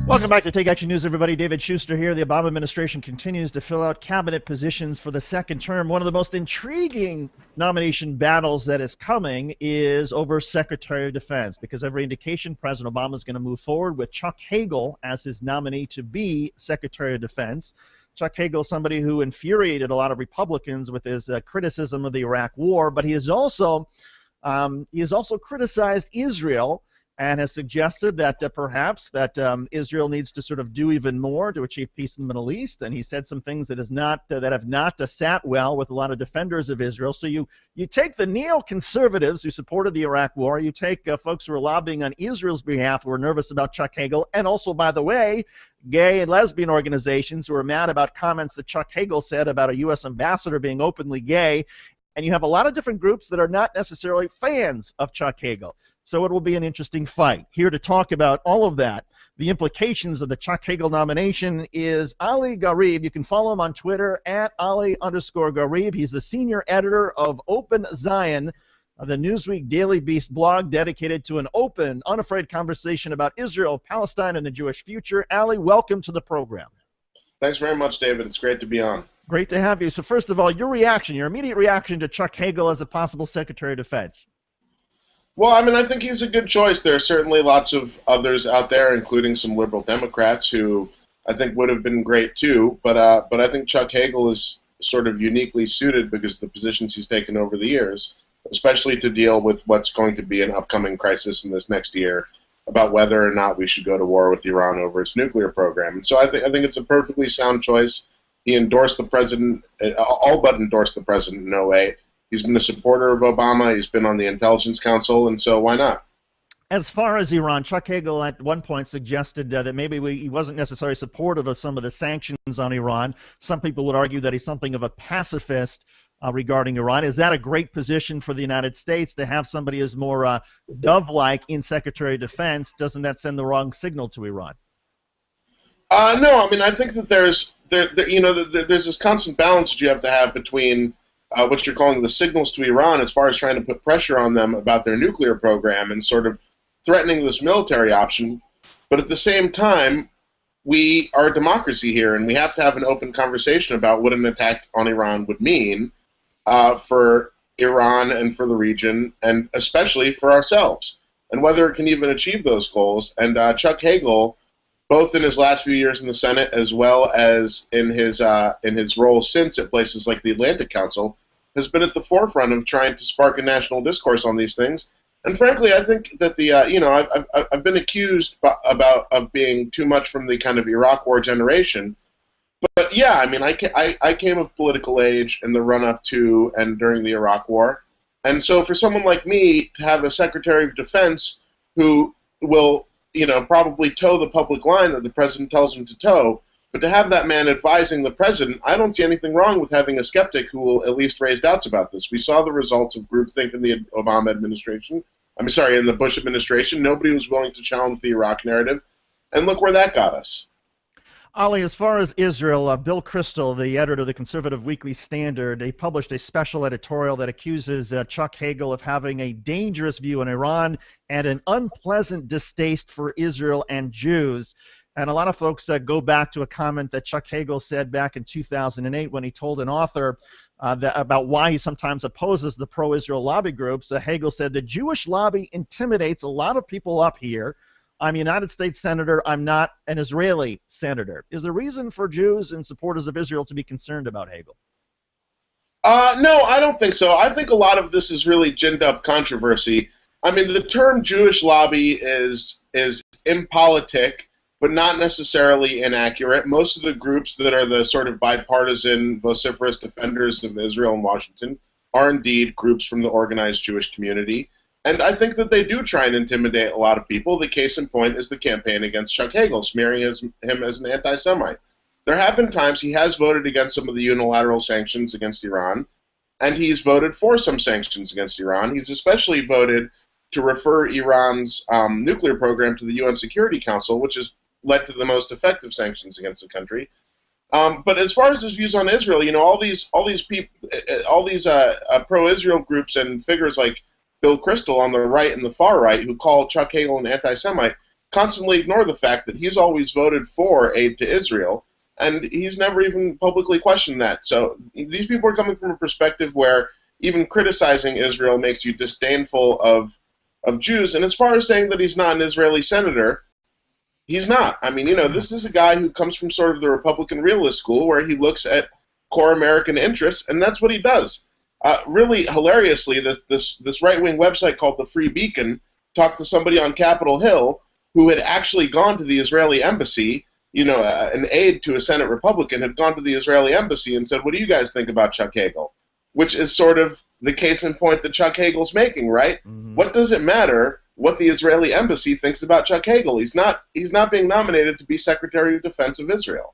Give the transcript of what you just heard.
Welcome back to Take Action News, everybody. David Shuster here. The Obama administration continues to fill out cabinet positions for the second term. One of the most intriguing nomination battles that is coming is over Secretary of Defense, because every indication President Obama is going to move forward with Chuck Hagel as his nominee to be Secretary of Defense. Chuck Hagel, somebody who infuriated a lot of Republicans with his criticism of the Iraq War, but he has also criticized Israel and has suggested that perhaps Israel needs to sort of do even more to achieve peace in the Middle East. And he said some things that have not sat well with a lot of defenders of Israel. So you take the neoconservatives who supported the Iraq War, you take folks who are lobbying on Israel's behalf who are nervous about Chuck Hagel, and also, by the way, gay and lesbian organizations who are mad about comments that Chuck Hagel said about a U.S. ambassador being openly gay. And you have a lot of different groups that are not necessarily fans of Chuck Hagel. So it will be an interesting fight. Here to talk about all of that, the implications of the Chuck Hagel nomination, is Ali Gharib. You can follow him on Twitter at Ali_Gharib. He's the senior editor of Open Zion, the Newsweek Daily Beast blog dedicated to an open, unafraid conversation about Israel, Palestine, and the Jewish future. Ali, welcome to the program. Thanks very much, David. It's great to be on. Great to have you. So first of all, your immediate reaction to Chuck Hagel as a possible Secretary of Defense. Well, I mean, I think he's a good choice. There are certainly lots of others out there, including some liberal Democrats who I think would have been great too. But I think Chuck Hagel is sort of uniquely suited because of the positions he's taken over the years, especially to deal with what's going to be an upcoming crisis in this next year about whether or not we should go to war with Iran over its nuclear program. And so I think it's a perfectly sound choice. He endorsed the president, all but endorsed the president in 2008. He's been a supporter of Obama. He's been on the Intelligence Council, and so why not? As far as Iran, Chuck Hagel at one point suggested that maybe he wasn't necessarily supportive of some of the sanctions on Iran. Some people would argue that he's something of a pacifist regarding Iran. Is that a great position for the United States to have somebody who's more dove-like in Secretary of Defense? Doesn't that send the wrong signal to Iran? No, I mean, I think that there's this constant balance that you have to have between what you're calling the signals to Iran as far as trying to put pressure on them about their nuclear program and sort of threatening this military option. But at the same time, we are a democracy here, and we have to have an open conversation about what an attack on Iran would mean for Iran and for the region, and especially for ourselves, and whether it can even achieve those goals. And Chuck Hagel, both in his last few years in the Senate as well as in his role since at places like the Atlantic Council, has been at the forefront of trying to spark a national discourse on these things. And frankly, I think that I've been accused of being too much from the kind of Iraq War generation. But yeah, I mean, I came of political age in the run-up to and during the Iraq War. And so for someone like me to have a Secretary of Defense who will probably toe the public line that the president tells him to toe, but to have that man advising the president, I don't see anything wrong with having a skeptic who will at least raise doubts about this. We saw the results of groupthink in the Obama administration. In the Bush administration. Nobody was willing to challenge the Iraq narrative, and look where that got us. Ali, as far as Israel, Bill Kristol, the editor of the Conservative Weekly Standard, he published a special editorial that accuses Chuck Hagel of having a dangerous view on Iran and an unpleasant distaste for Israel and Jews. And a lot of folks go back to a comment that Chuck Hagel said back in 2008 when he told an author about why he sometimes opposes the pro-Israel lobby groups. Hagel said, "The Jewish lobby intimidates a lot of people up here. I'm a United States senator. I'm not an Israeli senator." Is there reason for Jews and supporters of Israel to be concerned about Hagel? No, I don't think so. I think a lot of this is really ginned up controversy. I mean, the term Jewish lobby is impolitic, but not necessarily inaccurate. Most of the groups that are the sort of bipartisan, vociferous defenders of Israel in Washington are indeed groups from the organized Jewish community. And I think that they do try and intimidate a lot of people. The case in point is the campaign against Chuck Hagel, smearing him as an anti-Semite. There have been times he has voted against some of the unilateral sanctions against Iran, and he's voted for some sanctions against Iran. He's especially voted to refer Iran's nuclear program to the UN Security Council, which has led to the most effective sanctions against the country. But as far as his views on Israel, all these pro-Israel groups and figures like Bill Kristol on the right and the far right, who call Chuck Hagel an anti-Semite, constantly ignore the fact that he's always voted for aid to Israel, and he's never even publicly questioned that. So these people are coming from a perspective where even criticizing Israel makes you disdainful of Jews. And as far as saying that he's not an Israeli senator, he's not. I mean, this is a guy who comes from sort of the Republican realist school where he looks at core American interests, and that's what he does. Really hilariously, this right-wing website called the Free Beacon talked to somebody on Capitol Hill who had actually gone to the Israeli embassy. An aide to a Senate Republican had gone to the Israeli embassy and said, "What do you guys think about Chuck Hagel?" Which is sort of the case in point that Chuck Hagel's making, right? Mm-hmm. What does it matter what the Israeli embassy thinks about Chuck Hagel? He's not being nominated to be Secretary of Defense of Israel.